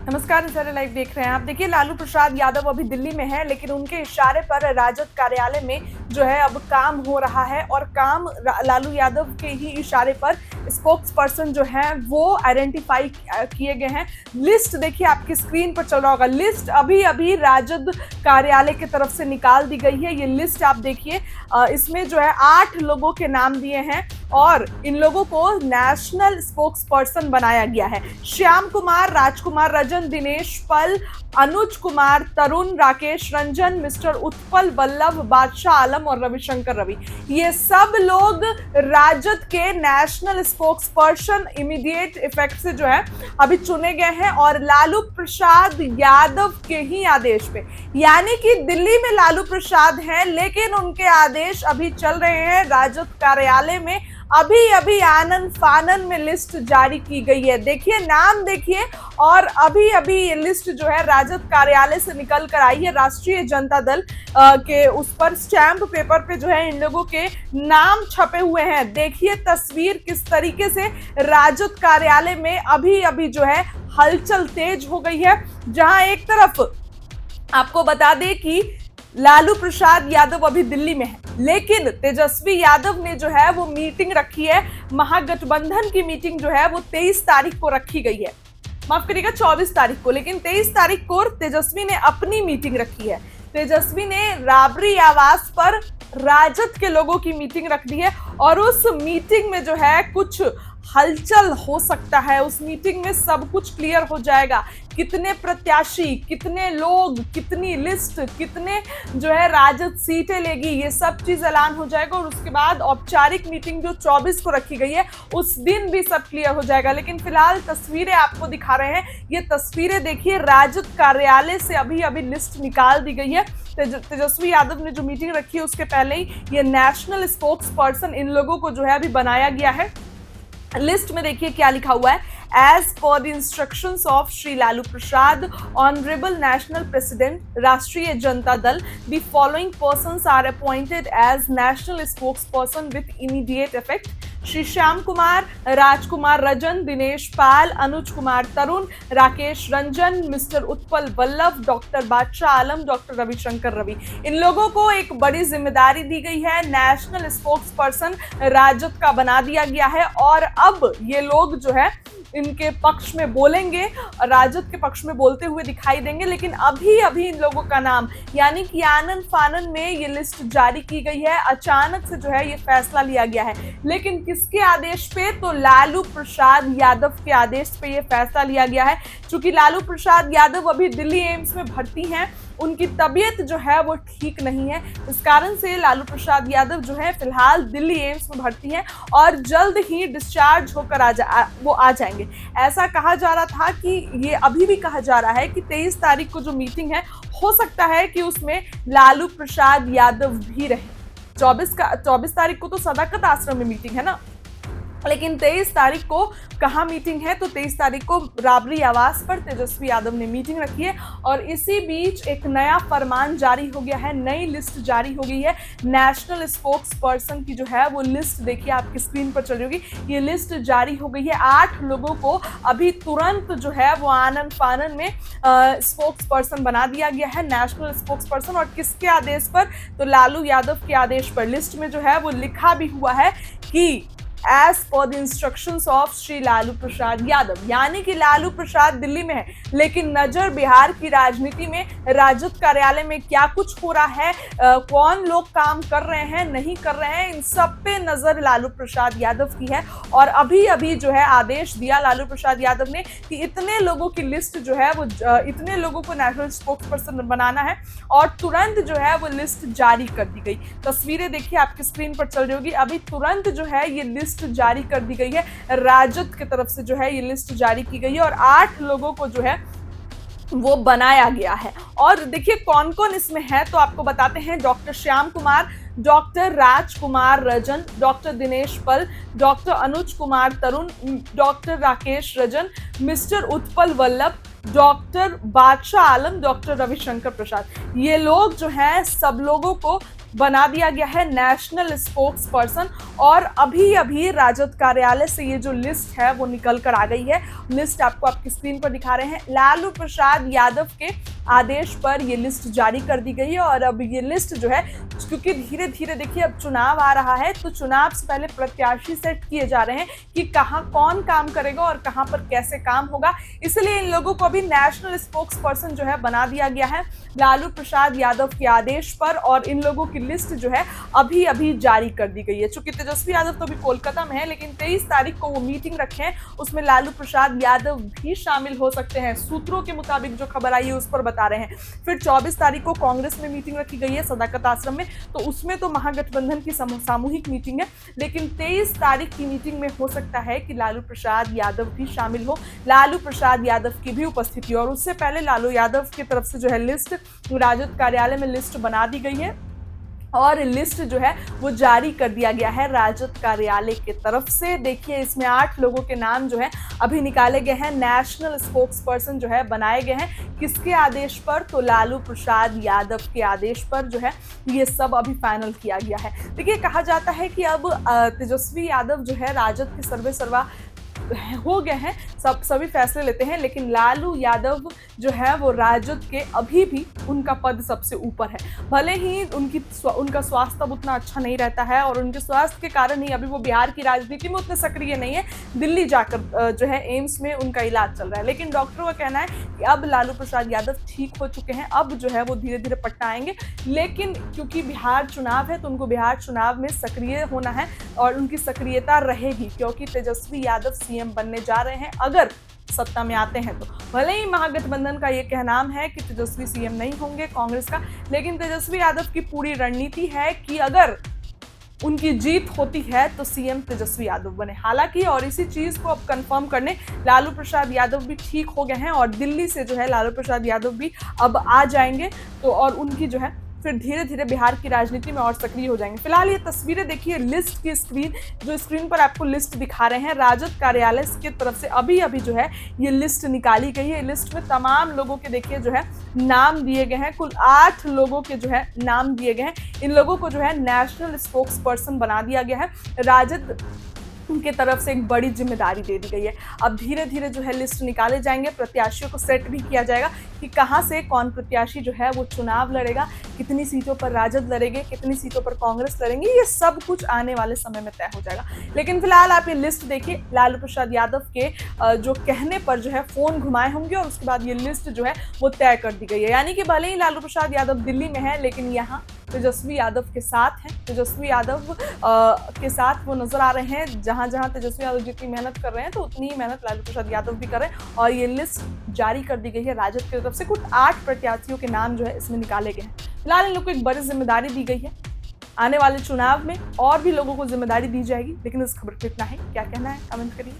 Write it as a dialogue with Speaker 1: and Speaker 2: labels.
Speaker 1: नमस्कार, नज़ारा लाइव देख रहे हैं आप। देखिए, लालू प्रसाद यादव अभी दिल्ली में है, लेकिन उनके इशारे पर राजद कार्यालय में जो है अब काम हो रहा है और काम लालू यादव के ही इशारे पर स्पोक्स पर्सन जो है वो आइडेंटिफाई किए गए हैं। लिस्ट देखिए, आपकी स्क्रीन पर चल रहा होगा। लिस्ट अभी अभी राजद कार्यालय की तरफ से निकाल दी गई है। ये लिस्ट आप देखिए, इसमें जो है 8 लोगों के नाम दिए हैं और इन लोगों को नेशनल स्पोक्स पर्सन बनाया गया है। श्याम कुमार, राजकुमार रजन, दिनेश पल, अनुज कुमार, तरुण, राकेश रंजन, मिस्टर उत्पल बल्लभ, बादशाह आलम और रविशंकर रवि, ये सब लोग राजद के national spokes person immediate effect से जो है अभी चुने गए हैं और लालू प्रसाद यादव के ही आदेश पे, यानी कि दिल्ली में लालू प्रसाद हैं लेकिन उनके आदेश अभी चल रहे हैं राजद कार्यालय में। अभी अभी आनन फानन में लिस्ट जारी की गई है। देखिए, नाम देखिए, और अभी अभी ये लिस्ट जो है राजद कार्यालय से निकल कर आई है। राष्ट्रीय जनता दल के उस पर स्टैंप पेपर पे जो है इन लोगों के नाम छपे हुए हैं। देखिए तस्वीर किस तरीके से राजद कार्यालय में अभी अभी जो है हलचल तेज हो गई है। जहां एक तरफ आपको बता दें कि लालू प्रसाद यादव अभी दिल्ली में है, लेकिन तेजस्वी यादव ने जो है वो मीटिंग रखी है। महागठबंधन की मीटिंग जो है वो 23 तारीख को रखी गई है, माफ करिएगा 24 तारीख को, लेकिन 23 तारीख को तेजस्वी ने अपनी मीटिंग रखी है। तेजस्वी ने राबरी आवास पर राजद के लोगों की मीटिंग रख दी है और उस मीटिंग में जो है कुछ हलचल हो सकता है। उस मीटिंग में सब कुछ क्लियर हो जाएगा। कितने प्रत्याशी, कितने लोग, कितनी लिस्ट, कितने जो है राजद सीटें लेगी, ये सब चीज ऐलान हो जाएगा और उसके बाद औपचारिक मीटिंग जो 24 को रखी गई है उस दिन भी सब क्लियर हो जाएगा। लेकिन फिलहाल तस्वीरें आपको दिखा रहे हैं। ये तस्वीरें देखिए, राजद कार्यालय से अभी अभी लिस्ट निकाल दी गई है। तेजस्वी यादव ने जो मीटिंग रखी है उसके पहले ही ये नेशनल स्पोक्स पर्सन इन लोगों को जो है अभी बनाया गया है। लिस्ट में देखिए क्या लिखा हुआ है। As per the instructions of Shri Lalu Prasad, Honorable National President, Rashtriya Janata Dal, the following persons are appointed as National Spokesperson with immediate effect. Shri Shyam Kumar, Rajkumar Rajan, Dinesh Pal, Anuj Kumar Tarun, Rakesh Ranjan, mister Utpal Ballabh, doctor Badshah Alam, doctor Ravishankar Ravi, इन लोगों को एक बड़ी जिम्मेदारी दी गई है। नेशनल स्पोक्स पर्सन राजद का बना दिया गया है और अब ये लोग जो है इनके पक्ष में बोलेंगे, राजद के पक्ष में बोलते हुए दिखाई देंगे। लेकिन अभी अभी इन लोगों का नाम, यानी कि आनन फानन में ये लिस्ट जारी की गई है। अचानक से जो है ये फैसला लिया गया है, लेकिन किसके आदेश पे? तो लालू प्रसाद यादव के आदेश पे ये फैसला लिया गया है। चूंकि लालू प्रसाद यादव अभी दिल्ली एम्स में भर्ती हैं, उनकी तबीयत जो है वो ठीक नहीं है, इस कारण से लालू प्रसाद यादव जो है फिलहाल दिल्ली एम्स में भर्ती हैं और जल्द ही डिस्चार्ज होकर आ जाएंगे। ऐसा कहा जा रहा था कि ये अभी भी कहा जा रहा है कि 23 तारीख को जो मीटिंग है हो सकता है कि उसमें लालू प्रसाद यादव भी रहे। 24 तारीख को तो सदाकत आश्रम में मीटिंग है ना, लेकिन 23 तारीख को कहाँ मीटिंग है? तो 23 तारीख को राबरी आवास पर तेजस्वी यादव ने मीटिंग रखी है और इसी बीच एक नया फरमान जारी हो गया है, नई लिस्ट जारी हो गई है। नेशनल स्पोक्स पर्सन की जो है वो लिस्ट देखिए आपकी स्क्रीन पर चल रही होगी। ये लिस्ट जारी हो गई है। 8 लोगों को अभी तुरंत जो है वो आनन फानन में स्पोक्स पर्सन बना दिया गया है, नेशनल स्पोक्स पर्सन। और किसके आदेश पर? तो लालू यादव के आदेश पर। लिस्ट में जो है वो लिखा भी हुआ है कि As per the instructions of Shri Lalu Prasad Yadav, यानी कि लालू प्रसाद दिल्ली में है, लेकिन नजर बिहार की राजनीति में, राजद कार्यालय में क्या कुछ हो रहा है, कौन लोग काम कर रहे हैं, नहीं कर रहे हैं, इन सब पे नजर लालू प्रसाद यादव की है। और अभी अभी जो है आदेश दिया लालू प्रसाद यादव ने कि इतने लोगों की लिस्ट जो है वो इतने लोगों को नेशनल स्पोक्स पर्सन बनाना है और तुरंत जो है वो लिस्ट जारी कर दी गई। तस्वीरें देखिए आपकी स्क्रीन पर चल रही होगी। अभी तुरंत जो है ये लिस्ट जारी कर दी गई है, राजद की तरफ से जो है ये लिस्ट जारी की गई है और 8 लोगों को जो है वो बनाया गया है। और देखिए कौन कौन इसमें है तो आपको बताते हैं। Doctor Shyam Kumar, doctor Rajkumar Rajan, doctor Dinesh Pal, doctor Anuj Kumar Tarun, doctor Rakesh Rajan, mister Utpal Ballabh, doctor Badshah Alam, doctor Ravishankar प्रसाद, ये लोग जो हैं सब लोगों को बना दिया गया है नेशनल स्पोक्स पर्सन। और अभी अभी राजद कार्यालय से ये जो लिस्ट है वो निकल कर आ गई है। लिस्ट आपको आपकी स्क्रीन पर दिखा रहे हैं। लालू प्रसाद यादव के आदेश पर ये लिस्ट जारी कर दी गई है। और अब ये लिस्ट जो है, क्योंकि धीरे धीरे देखिए अब चुनाव आ रहा है, तो चुनाव से पहले प्रत्याशी सेट किए जा रहे हैं कि कहाँ कौन काम करेगा और कहाँ पर कैसे काम होगा। इसलिए इन लोगों को अभी नेशनल स्पोक्स पर्सन जो है बना दिया गया है लालू प्रसाद यादव के आदेश पर। और इन लोगों की लिस्ट जो है अभी अभी जारी कर दी गई है। चूंकि तेजस्वी यादव तो अभी कोलकाता में है, लेकिन 23 तारीख को वो मीटिंग रखे हैं, उसमें लालू प्रसाद यादव भी शामिल हो सकते हैं। सूत्रों के मुताबिक जो खबर आई है उस पर बता रहे हैं। फिर 24 तारीख को कांग्रेस में मीटिंग रखी गई है सदाकत आश्रम में, तो उसमें तो महागठबंधन की सामूहिक मीटिंग है। लेकिन 23 तारीख की मीटिंग में हो सकता है कि लालू प्रसाद यादव भी शामिल हो, लालू प्रसाद यादव की भी उपस्थिति। और उससे पहले लालू यादव की तरफ से जो है लिस्ट राजद कार्यालय में लिस्ट बना दी गई है और लिस्ट जो है वो जारी कर दिया गया है राजद कार्यालय की तरफ से। देखिए इसमें 8 लोगों के नाम जो है अभी निकाले गए हैं, नेशनल स्पोक्स पर्सन जो है बनाए गए हैं। किसके आदेश पर? तो लालू प्रसाद यादव के आदेश पर जो है ये सब अभी फाइनल किया गया है। देखिए कहा जाता है कि अब तेजस्वी यादव जो है राजद के सर्वे सर्वा हो गए हैं, सभी फैसले लेते हैं, लेकिन लालू यादव जो है वो राजद के अभी भी उनका पद सबसे ऊपर है। भले ही उनका स्वास्थ्य अब उतना अच्छा नहीं रहता है और उनके स्वास्थ्य के कारण ही अभी वो बिहार की राजनीति में उतने सक्रिय नहीं है। दिल्ली जाकर जो है एम्स में उनका इलाज चल रहा है। लेकिन डॉक्टरों का कहना है कि अब लालू प्रसाद यादव ठीक हो चुके हैं, अब जो है वो धीरे धीरे पट्टा आएंगे। लेकिन क्योंकि बिहार चुनाव है तो उनको बिहार चुनाव में सक्रिय होना है और उनकी सक्रियता रहेगी, क्योंकि तेजस्वी यादव सीएम बनने जा रहे हैं अगर सत्ता में आते हैं तो। भले ही महागठबंधन का ये कहनाम है कि तेजस्वी सीएम नहीं होंगे कांग्रेस का, लेकिन तेजस्वी यादव की पूरी रणनीति है कि अगर उनकी जीत होती है तो सीएम तेजस्वी यादव बने। हालांकि और इसी चीज को अब कंफर्म करने लालू प्रसाद यादव भी ठीक हो गए हैं और दिल्ली से जो है लालू प्रसाद यादव भी अब आ जाएंगे, तो और उनकी जो है फिर धीरे धीरे बिहार की राजनीति में और सक्रिय हो जाएंगे। फिलहाल ये तस्वीरें देखिए लिस्ट की स्क्रीन पर आपको लिस्ट दिखा रहे हैं। राजद कार्यालय की तरफ से अभी अभी जो है ये लिस्ट निकाली गई है। लिस्ट में तमाम लोगों के देखिए जो है नाम दिए गए हैं। कुल 8 लोगों के जो है नाम दिए गए हैं। इन लोगों को जो है नेशनल स्पोक्स पर्सन बना दिया गया है। राजद उनके तरफ से एक बड़ी जिम्मेदारी दे दी गई है। अब धीरे धीरे जो है लिस्ट निकाले जाएंगे, प्रत्याशियों को सेट भी किया जाएगा कि कहां से कौन प्रत्याशी जो है वो चुनाव लड़ेगा, कितनी सीटों पर राजद लड़ेंगे, कितनी सीटों पर कांग्रेस लड़ेंगे, ये सब कुछ आने वाले समय में तय हो जाएगा। लेकिन फिलहाल आप ये लिस्ट देखिए, लालू प्रसाद यादव के जो कहने पर जो है फोन घुमाए होंगे और उसके बाद ये लिस्ट जो है वो तय कर दी गई है। यानी कि भले ही लालू प्रसाद यादव दिल्ली में है, लेकिन यहाँ तेजस्वी यादव के साथ हैं। तेजस्वी यादव के साथ वो नजर आ रहे हैं। जहां जहां तेजस्वी यादव जितनी मेहनत कर रहे हैं तो उतनी ही मेहनत लालू प्रसाद यादव भी कर रहे हैं। और ये लिस्ट जारी कर दी गई है राजद की तरफ से। कुल 8 प्रत्याशियों के नाम जो है इसमें निकाले गए हैं। फिलहाल इन लोग को एक बड़ी जिम्मेदारी दी गई है। आने वाले चुनाव में और भी लोगों को जिम्मेदारी दी जाएगी। लेकिन इस खबर पर इतना ही। क्या कहना है कमेंट करिए।